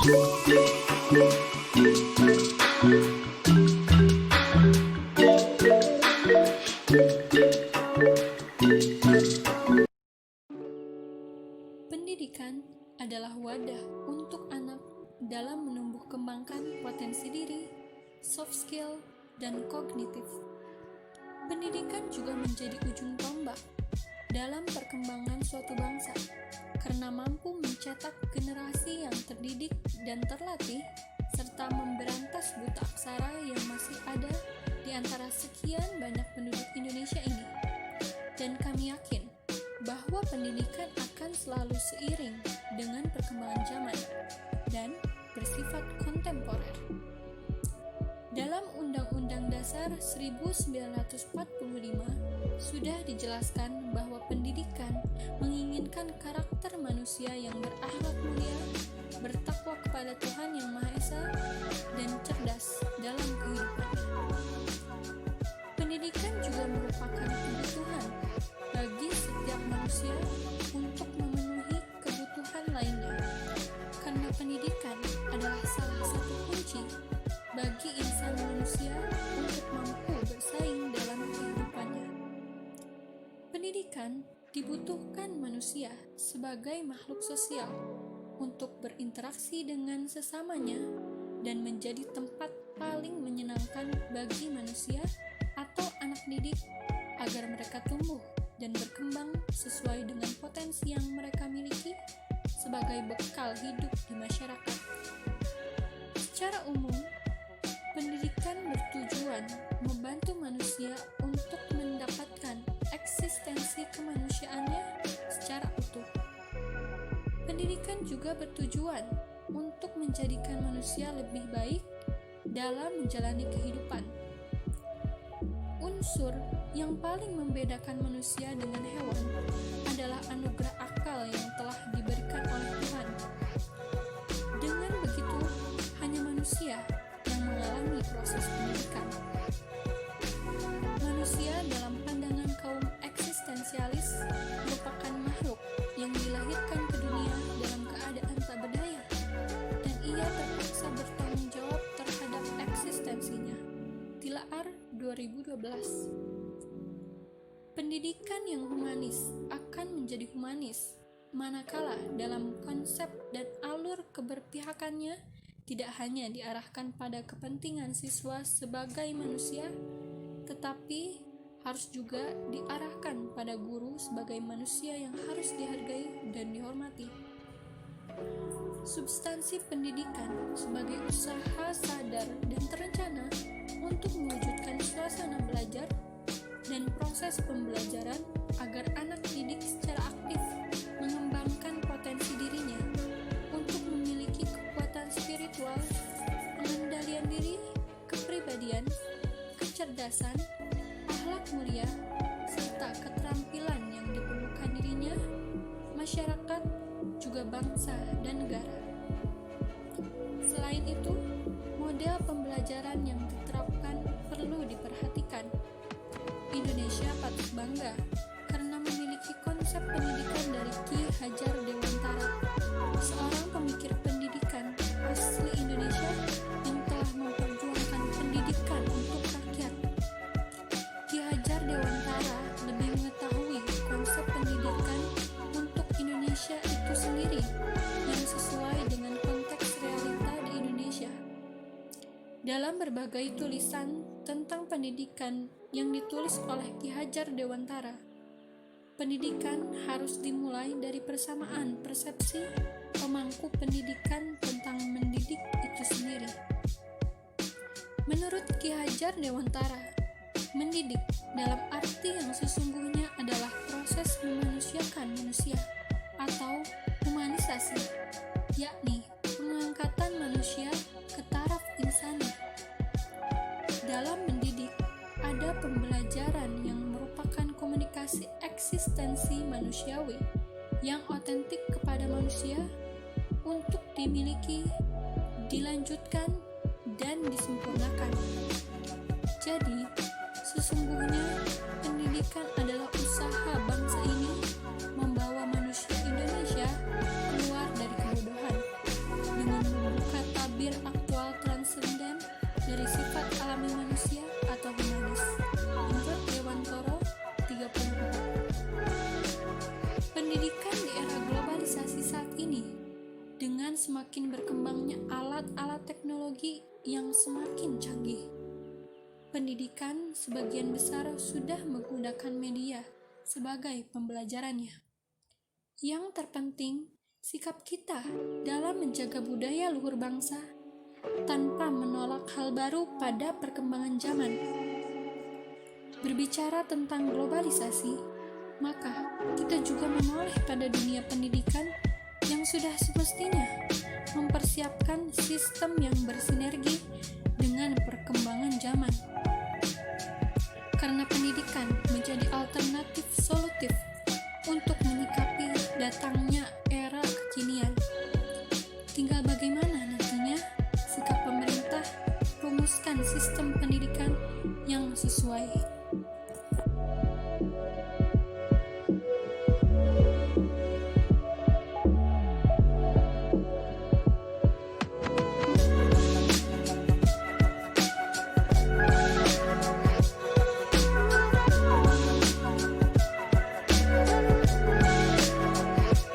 Pendidikan adalah wadah untuk anak dalam menumbuh kembangkan potensi diri, soft skill, dan kognitif. Pendidikan juga menjadi ujung tombak dalam perkembangan suatu bangsa, karena mampu mencetak generasi yang terdidik dan terlatih, serta memberantas buta aksara yang masih ada di antara sekian banyak penduduk Indonesia ini. Dan kami yakin bahwa pendidikan akan selalu seiring dengan perkembangan zaman dan bersifat kontemporer. Dalam Undang-Undang Dasar 1945 sudah dijelaskan bahwa pendidikan menginginkan karakter manusia yang berakhlak mulia, bertakwa kepada Tuhan Yang Maha Esa, dan cerdas dalam kehidupannya. Pendidikan juga merupakan kebutuhan bagi setiap manusia untuk memenuhi kebutuhan lainnya, karena pendidikan adalah salah satu kunci bagi insan manusia untuk mampu bersaing dalam kehidupannya. Pendidikan dibutuhkan manusia sebagai makhluk sosial untuk berinteraksi dengan sesamanya dan menjadi tempat paling menyenangkan bagi manusia atau anak didik agar mereka tumbuh dan berkembang sesuai dengan potensi yang mereka miliki sebagai bekal hidup di masyarakat. Secara umum, pendidikan bertujuan membantu manusia untuk mendapatkan eksistensi kemanusiaannya secara utuh. Pendidikan juga bertujuan untuk menjadikan manusia lebih baik dalam menjalani kehidupan. Unsur yang paling membedakan manusia dengan hewan adalah anugerah akal yang telah diberikan oleh Tuhan. Dengan begitu, hanya manusia yang mengalami proses pendidikan. Manusia dalam pandangan kaum eksistensialis merupakan makhluk yang dilahirkan ke dunia dalam keadaan tak berdaya, dan ia terpaksa bertanggung jawab terhadap eksistensinya. Tilaar 2012. Pendidikan yang humanis akan menjadi humanis manakala dalam konsep dan alur keberpihakannya tidak hanya diarahkan pada kepentingan siswa sebagai manusia, tetapi harus juga diarahkan pada guru sebagai manusia yang harus dihargai dan dihormati. Substansi pendidikan sebagai usaha sadar dan terencana untuk mewujudkan suasana belajar dan proses pembelajaran agar anak didik secara aktif mengembangkan potensi dirinya untuk memiliki kekuatan spiritual, pengendalian diri, kepribadian, kecerdasan, akhlak mulia, serta keterampilan yang diperlukan dirinya, masyarakat, juga bangsa dan negara. Selain itu, model pembelajaran yang diterapkan perlu diperhatikan. Indonesia patut bangga karena memiliki konsep pendidikan dari Ki Hajar Dewantara, seorang pemikir pendidikan asli Indonesia yang telah memperjuangkan pendidikan untuk rakyat. Ki Hajar Dewantara lebih mengetahui konsep pendidikan untuk Indonesia itu sendiri yang sesuai dengan konteks realita di Indonesia. Dalam berbagai tulisan tentang pendidikan yang ditulis oleh Ki Hajar Dewantara, pendidikan harus dimulai dari persamaan persepsi pemangku pendidikan tentang mendidik itu sendiri. Menurut Ki Hajar Dewantara, mendidik dalam arti yang sesungguhnya adalah proses memanusiakan manusia atau humanisasi, yakni pengangkatan manusia ke taraf insani. Dalam mendidik, ada pembelajaran yang merupakan komunikasi eksistensi manusiawi yang otentik kepada manusia untuk dimiliki, dilanjutkan, dan disempurnakan. Jadi, sesungguhnya pendidikan adalah usaha bangsa ini membawa manusia Indonesia keluar dari kebodohan dengan membuka Pendidikan di era globalisasi saat ini, dengan semakin berkembangnya alat-alat teknologi yang semakin canggih, pendidikan sebagian besar sudah menggunakan media sebagai pembelajarannya. Yang terpenting, sikap kita dalam menjaga budaya luhur bangsa tanpa menolak hal baru pada perkembangan zaman. Berbicara tentang globalisasi, maka kita juga menoleh pada dunia pendidikan yang sudah semestinya mempersiapkan sistem yang bersinergi dengan perkembangan zaman. Karena pendidikan menjadi alternatif solutif untuk menyikapi datangnya era kekinian. Tinggal bagaimana nantinya sikap pemerintah rumuskan sistem pendidikan yang sesuai.